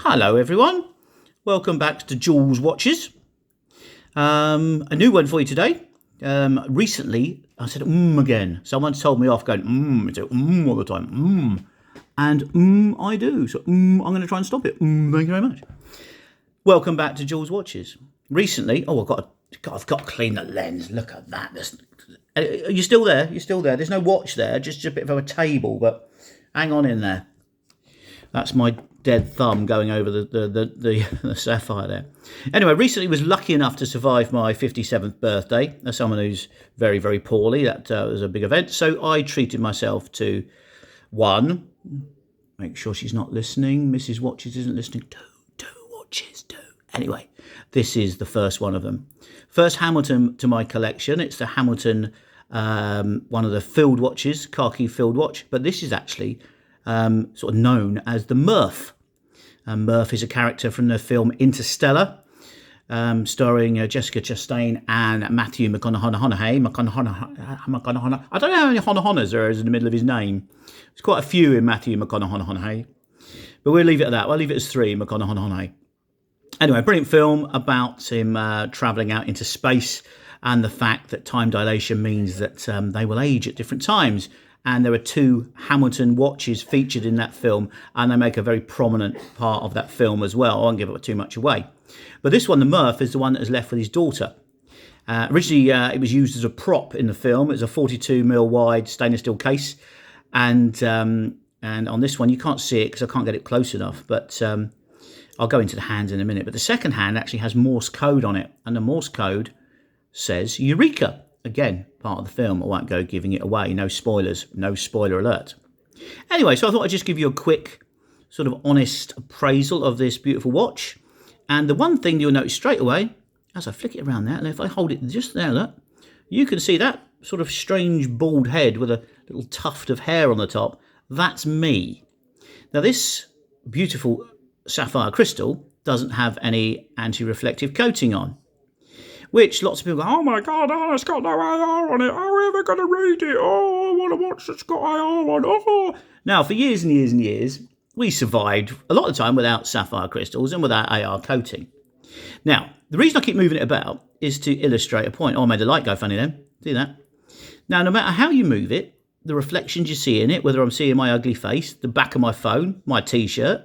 Hello everyone, welcome back to Jules Watches. A new one for you today. Recently I said again. Someone's told me off going it's all the time, and I do. So I'm going to try and stop it. Thank you very much. Welcome back to Jules Watches. Recently, I've got to clean the lens. Look at that. Are you still there? You're still there. There's no watch there, just a bit of a table, but hang on in there. That's my dead thumb going over the sapphire there. Anyway, recently was lucky enough to survive my 57th birthday. As someone who's very, very poorly, that was a big event. So I treated myself to one. Make sure she's not listening. Mrs. Watches isn't listening. Two watches. Anyway, this is the first one of them. First Hamilton to my collection. It's the Hamilton, one of the field watches, Khaki field watch. But this is actually sort of known as the Murph. Murph is a character from the film Interstellar, starring Jessica Chastain and Matthew McConaughey. I don't know how many Honohonas there is in the middle of his name. There's quite a few in Matthew McConaughey. But we'll leave it at that. We'll leave it as 3, McConaughey. Anyway, brilliant film about him travelling out into space and the fact that time dilation means that they will age at different times. And there are 2 Hamilton watches featured in that film, and they make a very prominent part of that film as well. I won't give it too much away. But this one, the Murph, is the one that is left with his daughter. Originally, it was used as a prop in the film. It's a 42mm wide stainless steel case. And on this one, you can't see it because I can't get it close enough. But I'll go into the hands in a minute. But the second hand actually has Morse code on it. And the Morse code says Eureka. Again, part of the film. I won't go giving it away. No spoilers. No spoiler alert. Anyway, so I thought I'd just give you a quick sort of honest appraisal of this beautiful watch. And the one thing you'll notice straight away, as I flick it around there, and if I hold it just there, look, you can see that sort of strange bald head with a little tuft of hair on the top. That's me. Now, this beautiful sapphire crystal doesn't have any anti-reflective coating on, which lots of people go, oh my God, it's got no AR on it. How are we ever going to read it? Oh, I want a watch that's got AR on. Oh. Now, for years and years and years, we survived a lot of the time without sapphire crystals and without AR coating. Now, the reason I keep moving it about is to illustrate a point. Oh, I made the light go funny then. See that? Now, no matter how you move it, the reflections you see in it, whether I'm seeing my ugly face, the back of my phone, my T-shirt,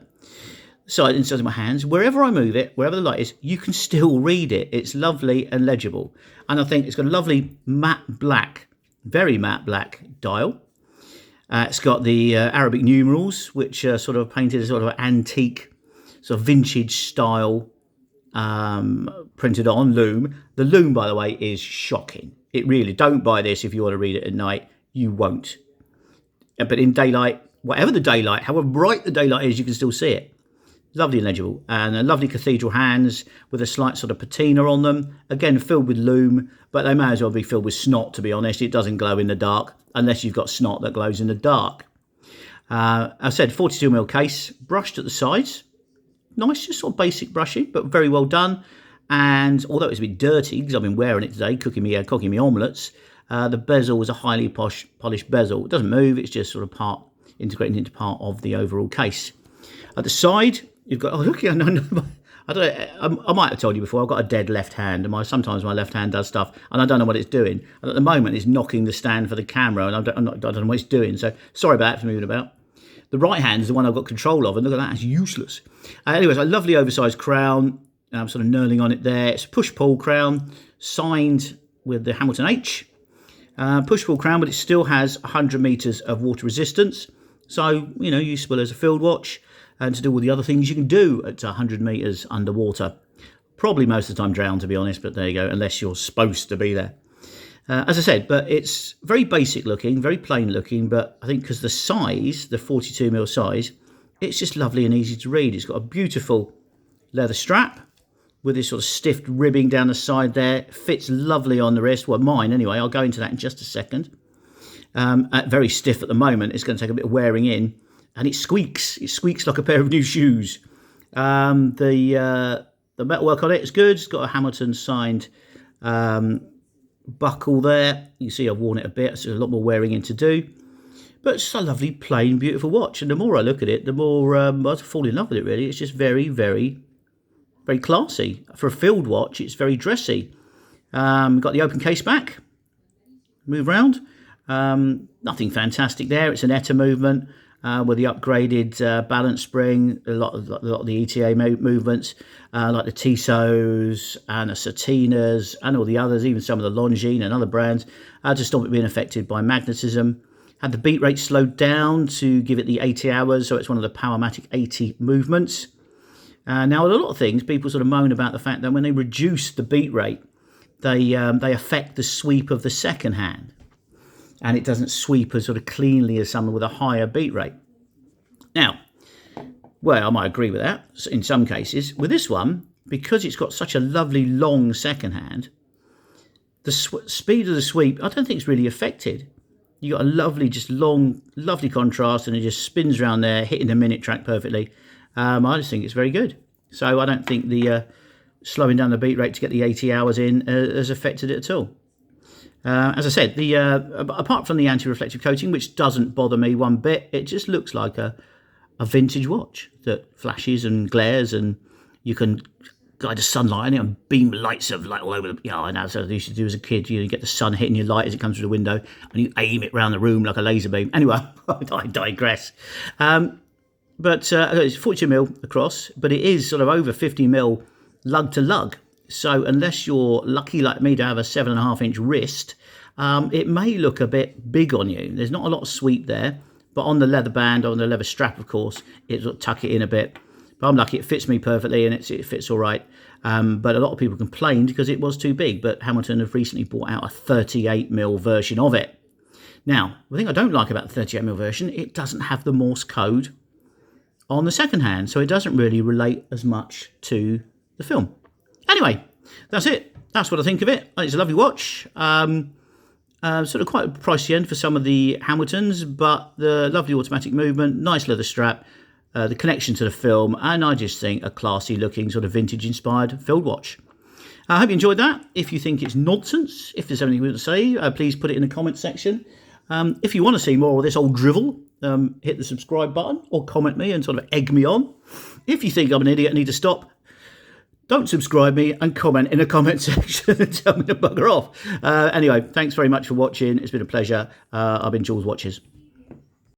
inside of my hands, wherever I move it, wherever the light is, you can still read it. It's lovely and legible. And I think it's got a lovely matte black, very matte black dial. It's got the Arabic numerals, which are sort of painted as sort of antique, sort of vintage style, printed on loom. The loom, by the way, is shocking. It really, don't buy this if you want to read it at night. You won't. But in daylight, whatever the daylight, however bright the daylight is, you can still see it. Lovely and legible, and a lovely cathedral hands with a slight sort of patina on them. Again, filled with loom, but they may as well be filled with snot, to be honest. It doesn't glow in the dark, unless you've got snot that glows in the dark. I said 42mm case, brushed at the sides. Nice, just sort of basic brushing, but very well done. And although it's a bit dirty, because I've been wearing it today, cooking me omelettes, the bezel was a highly polished bezel. It doesn't move, it's just sort of integrated into part of the overall case. At the side, you've got, I might have told you before, I've got a dead left hand, and sometimes my left hand does stuff, and I don't know what it's doing. And at the moment, it's knocking the stand for the camera, and I don't know what it's doing, so sorry about that for moving about. The right hand is the one I've got control of, and look at that, it's useless. Anyways, a lovely oversized crown, I'm sort of knurling on it there. It's a push-pull crown, signed with the Hamilton H. Push-pull crown, but it still has 100 metres of water resistance, so, useful as a field watch, and to do all the other things you can do at 100 metres underwater. Probably most of the time drowned, to be honest, but there you go, unless you're supposed to be there. As I said, but it's very basic looking, very plain looking, but I think because the size, the 42mm size, it's just lovely and easy to read. It's got a beautiful leather strap with this sort of stiff ribbing down the side there. It fits lovely on the wrist, well, mine anyway. I'll go into that in just a second. Very stiff at the moment. It's going to take a bit of wearing in. And it squeaks. It squeaks like a pair of new shoes. The metalwork on it is good. It's got a Hamilton signed buckle there. You see I've worn it a bit, so there's a lot more wearing in to do. But it's a lovely, plain, beautiful watch. And the more I look at it, the more I fall in love with it, really. It's just very, very, very classy. For a field watch, it's very dressy. Got the open case back. Move around. Nothing fantastic there. It's an ETA movement with the upgraded balance spring. A lot of the ETA movements, like the Tissot's and the Satinas and all the others, even some of the Longines and other brands, to stop it being affected by magnetism. Had the beat rate slowed down to give it the 80 hours, so it's one of the Powermatic 80 movements. Now, a lot of things, people sort of moan about the fact that when they reduce the beat rate, they affect the sweep of the second hand, and it doesn't sweep as sort of cleanly as someone with a higher beat rate. Now, well, I might agree with that in some cases. With this one, because it's got such a lovely long second hand, the speed of the sweep, I don't think it's really affected. You got a lovely, just long, lovely contrast, and it just spins around there, hitting the minute track perfectly. I just think it's very good. So I don't think the slowing down the beat rate to get the 80 hours in has affected it at all. As I said, apart from the anti-reflective coating, which doesn't bother me one bit, it just looks like a vintage watch that flashes and glares, and you can guide the sunlight in it and beam lights of light all over the, and that's what I used to do as a kid. You get the sun hitting your light as it comes through the window, and you aim it around the room like a laser beam. Anyway, I digress. But it's 42mm across, but it is sort of over 50mm lug to lug. So unless you're lucky like me to have a 7.5-inch wrist, it may look a bit big on you. There's not a lot of sweep there, but on the leather band, on the leather strap, of course, it'll tuck it in a bit. But I'm lucky, it fits me perfectly, and it fits all right. But a lot of people complained because it was too big, but Hamilton have recently brought out a 38mm version of it. Now, the thing I don't like about the 38mm version, it doesn't have the Morse code on the second hand, so it doesn't really relate as much to the film. Anyway, that's it. That's what I think of it. It's a lovely watch. Sort of quite a pricey end for some of the Hamiltons, but the lovely automatic movement, nice leather strap, the connection to the film, and I just think a classy looking sort of vintage inspired field watch. I hope you enjoyed that. If you think it's nonsense, if there's something you want to say, please put it in the comment section. If you want to see more of this old drivel, hit the subscribe button or comment me and sort of egg me on. If you think I'm an idiot and need to stop, don't subscribe me and comment in the comment section and tell me to bugger off. Anyway, thanks very much for watching. It's been a pleasure. I've been Jules Watches.